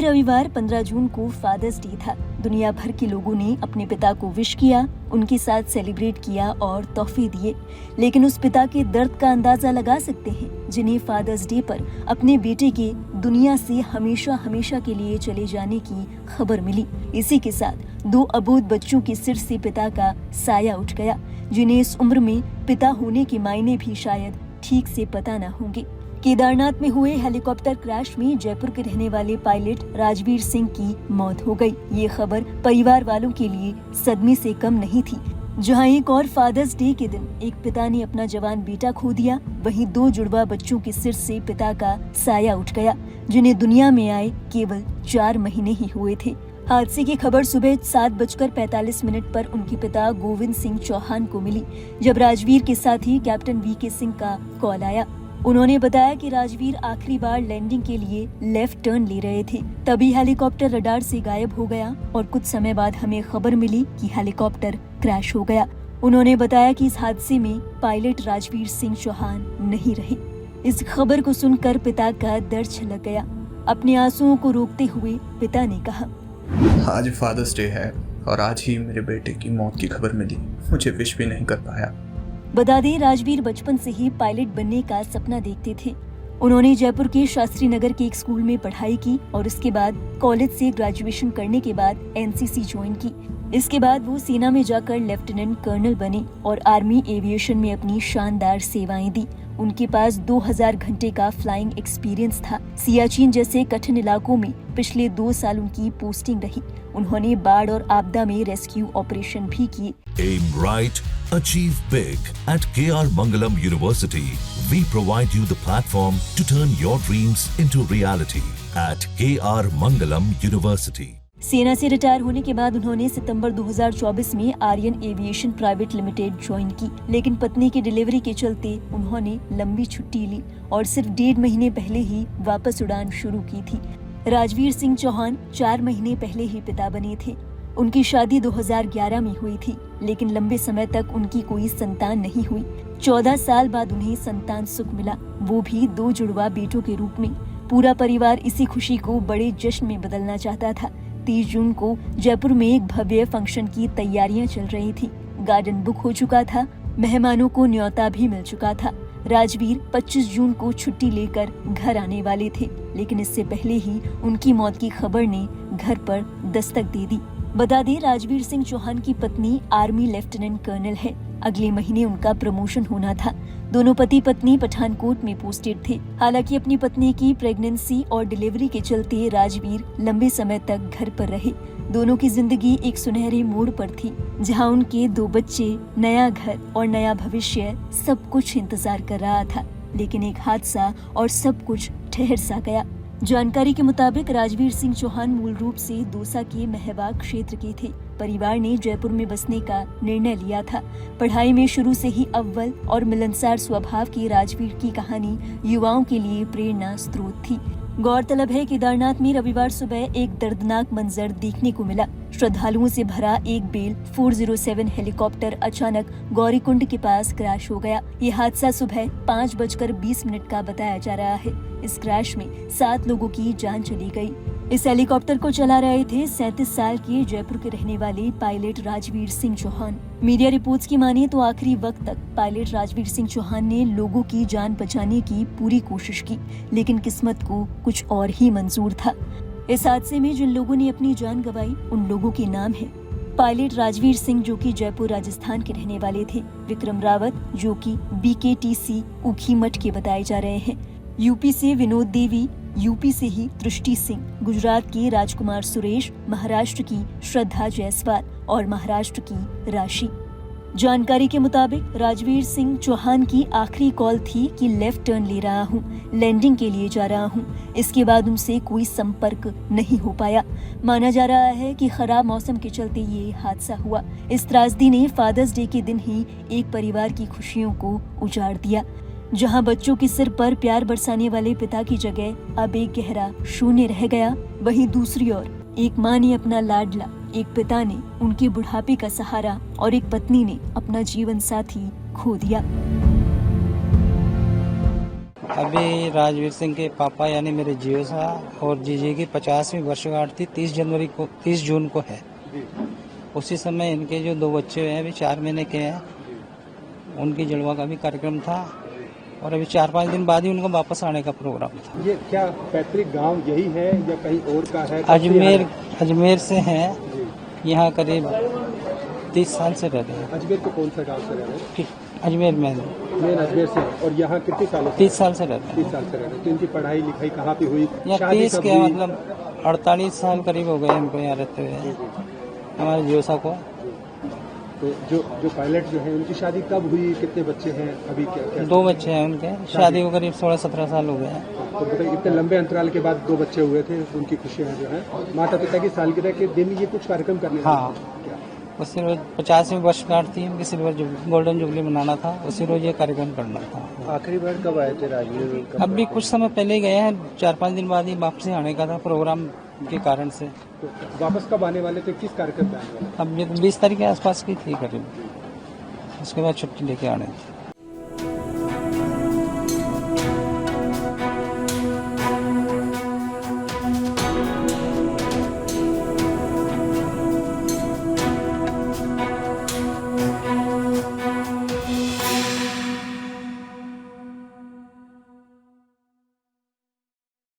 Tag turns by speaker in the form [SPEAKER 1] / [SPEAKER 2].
[SPEAKER 1] रविवार 15 जून को fathers day था। दुनिया भर के लोगों ने अपने पिता को विश किया, उनके साथ सेलिब्रेट किया और तोहफे दिए। लेकिन उस पिता के दर्द का अंदाजा लगा सकते हैं जिन्हें फादर्स डे पर अपने बेटे के दुनिया से हमेशा हमेशा के लिए चले जाने की खबर मिली। इसी के साथ 2 अबोध बच्चों के सिर से पिता का साया उठ गया, जिन्हें इस उम्र में पिता होने के मायने भी शायद ठीक से पता न होंगे। केदारनाथ में हुए हेलीकॉप्टर क्रैश में जयपुर के रहने वाले पायलट राजवीर सिंह की मौत हो गई। ये खबर परिवार वालों के लिए सदमे से कम नहीं थी। जहां एक और फादर्स डे के दिन एक पिता ने अपना जवान बेटा खो दिया, वहीं 2 जुड़वा बच्चों के सिर से पिता का साया उठ गया, जिन्हें दुनिया में आए केवल 4 महीने ही हुए थे। हादसे की खबर सुबह 7:45 पर उनके पिता गोविंद सिंह चौहान को मिली, जब राजवीर के साथ ही कैप्टन वीके सिंह का कॉल आया। उन्होंने बताया कि राजवीर आखिरी बार लैंडिंग के लिए लेफ्ट टर्न ले रहे थे, तभी हेलीकॉप्टर रडार से गायब हो गया और कुछ समय बाद हमें खबर मिली कि हेलीकॉप्टर क्रैश हो गया। उन्होंने बताया कि इस हादसे में पायलट राजवीर सिंह चौहान नहीं रहे। इस खबर को सुनकर पिता का दर्द छलक गया। अपने आंसुओं को रोकते हुए पिता ने कहा,
[SPEAKER 2] आज फादर्स डे है और आज ही मेरे बेटे की मौत की खबर मिली। मुझे विश भी नहीं कर पाया।
[SPEAKER 1] बता दें, राजवीर बचपन से ही पायलट बनने का सपना देखते थे। उन्होंने जयपुर के शास्त्री नगर के एक स्कूल में पढ़ाई की और इसके बाद कॉलेज से ग्रेजुएशन करने के बाद एनसीसी ज्वाइन की। इसके बाद वो सेना में जाकर लेफ्टिनेंट कर्नल बने और आर्मी एविएशन में अपनी शानदार सेवाएं दी। उनके पास 2000 घंटे का फ्लाइंग एक्सपीरियंस था। सियाचिन जैसे कठिन इलाकों में पिछले 2 साल उनकी पोस्टिंग रही। उन्होंने बाढ़ और आपदा में रेस्क्यू ऑपरेशन भी किए।
[SPEAKER 3] Aim right, achieve big. At KR Mangalam University, we provide you the platform to turn your dreams into reality. At KR Mangalam University.
[SPEAKER 1] सेना से रिटायर होने के बाद उन्होंने सितंबर 2024 में Aryan aviation private limited join की, लेकिन पत्नी की डिलीवरी के चलते उन्होंने लंबी छुट्टी ली और सिर्फ 1.5 महीने पहले ही वापस उड़ान शुरू की थी। राजवीर सिंह चौहान 4 महीने पहले ही पिता बने थे। उनकी शादी 2011 में हुई थी, लेकिन लंबे समय तक उनकी कोई संतान नहीं हुई। 14 साल बाद उन्हें संतान सुख मिला, वो भी 2 जुड़वा बेटों के रूप में। पूरा परिवार इसी खुशी को बड़े जश्न में बदलना चाहता था। 30 जून को जयपुर में एक भव्य फंक्शन की तैयारियां चल रही थी। गार्डन बुक हो चुका था, मेहमानों को न्योता भी मिल चुका था। राजवीर 25 जून को छुट्टी लेकर घर आने वाले थे, लेकिन इससे पहले ही उनकी मौत की खबर ने घर पर दस्तक दे दी। बता दें, राजवीर सिंह चौहान की पत्नी आर्मी लेफ्टिनेंट कर्नल है। अगले महीने उनका प्रमोशन होना था। दोनों पति पत्नी पठानकोट में पोस्टेड थे। हालांकि अपनी पत्नी की प्रेगनेंसी और डिलीवरी के चलते राजवीर लंबे समय तक घर पर रहे। दोनों की जिंदगी एक सुनहरे मोड़ पर थी, जहां उनके 2 बच्चे, नया घर और नया भविष्य सब कुछ इंतजार कर रहा था। लेकिन एक हादसा और सब कुछ ठहर सा गया। जानकारी के मुताबिक राजवीर सिंह चौहान मूल रूप से दौसा के महवाग क्षेत्र के थे। परिवार ने जयपुर में बसने का निर्णय लिया था। पढ़ाई में शुरू से ही अव्वल और मिलनसार स्वभाव की राजवीर की कहानी युवाओं के लिए प्रेरणा स्रोत थी। गौरतलब है, केदारनाथ में रविवार सुबह एक दर्दनाक मंजर देखने को मिला। श्रद्धालुओं से भरा एक बेल 407 हेलीकॉप्टर अचानक गौरीकुंड के पास क्रैश हो गया। ये हादसा सुबह 5:20 का बताया जा रहा है। इस क्रैश में 7 लोगों की जान चली गई। इस हेलीकॉप्टर को चला रहे थे 37 साल के जयपुर के रहने वाले pilot Rajveer Singh Chauhan. Media reports की माने तो आखिरी वक्त तक पायलट राजवीर सिंह चौहान ने लोगों की जान बचाने की पूरी कोशिश की, लेकिन किस्मत को कुछ और ही मंजूर था। इस हादसे में जिन लोगों ने अपनी जान गंवाई, उन लोगों के नाम है: पायलट राजवीर सिंह, जो कि जयपुर राजस्थान के रहने वाले थे; विक्रम रावत, जो कि BKTC ऊखीमठ के बताए जा रहे हैं; यूपी से विनोद देवी, यूपी से ही दृष्टि सिंह, गुजरात के राजकुमार सुरेश, महाराष्ट्र की श्रद्धा जायसवाल और महाराष्ट्र की राशि। जानकारी के मुताबिक राजवीर सिंह चौहान की आखिरी कॉल थी कि लेफ्ट टर्न ले रहा हूँ, लैंडिंग के लिए जा रहा हूँ। इसके बाद उनसे कोई संपर्क नहीं हो पाया। माना जा रहा है कि खराब मौसम के चलते ये हादसा हुआ। इस त्रासदी ने फादर्स डे के दिन ही एक परिवार की खुशियों को उजाड़ दिया। जहां बच्चों के सिर पर प्यार बरसाने वाले पिता की जगह अब एक गहरा शून्य रह गया, वहीं दूसरी ओर एक माँ ने अपना लाडला, एक पिता ने उनके बुढ़ापे का सहारा और एक पत्नी ने अपना जीवन साथी खो दिया।
[SPEAKER 4] अभी राजवीर सिंह के पापा यानी मेरे जियो साहब और जीजी की 50वीं वर्षगांठ थी 30 जून को है। उसी समय इनके जो 2 बच्चे हैं अभी 4 महीने के हैं, उनकी जलवा का भी कार्यक्रम था और अभी 4-5 दिन बाद ही उनको वापस आने का प्रोग्राम था।
[SPEAKER 5] ये क्या पैतृक गांव यही है या कहीं और का है?
[SPEAKER 4] अजमेर से हैं, यहाँ करीब 30 साल से रह रहे हैं।
[SPEAKER 5] अजमेर के कौन सा गांव से रह रहे हैं?
[SPEAKER 4] अजमेर में
[SPEAKER 5] मेन अजमेर से। और यहाँ कितने सालों से?
[SPEAKER 4] 30 साल से रहते हैं।
[SPEAKER 5] 30 साल से रह रहे हैं। तो इनकी पढ़ाई लिखाई कहाँ पे हुई?
[SPEAKER 4] यहाँ
[SPEAKER 5] शादी
[SPEAKER 4] 30
[SPEAKER 5] कब
[SPEAKER 4] के
[SPEAKER 5] हुई?
[SPEAKER 4] मतलब 48 साल करीब हो गए हमको यहाँ रहते हुए हमारे जियोसा को।
[SPEAKER 5] तो जो पायलट जो है उनकी शादी कब हुई? कितने बच्चे हैं अभी? क्या
[SPEAKER 4] 2 बच्चे हैं उनके, शादी को करीब 16-17 साल हो गए हैं।
[SPEAKER 5] तो बताइए, इतने लंबे अंतराल के बाद 2 बच्चे हुए थे, उनकी खुशियाँ जो है माता पिता की सालगिरह के दिन ये कुछ कार्यक्रम करने
[SPEAKER 4] हाँ, उसी रोज 50वीं वर्षगांठ थी उनकी, गोल्डन जुबली मनाना था, उसी रोज ये कार्यक्रम करना था।
[SPEAKER 5] आखिरी बार कब आए थे राजवीर?
[SPEAKER 4] अब भी कुछ समय पहले ही गए हैं, 4-5 दिन बाद ही वापसी आने का था प्रोग्राम के कारण से।
[SPEAKER 5] तो वापस कब आने वाले थे? किस कार्यक्रम पे आने वाले?
[SPEAKER 4] अब ये 20 तारीख के आसपास की थी करीब, उसके बाद छुट्टी लेके आने थी।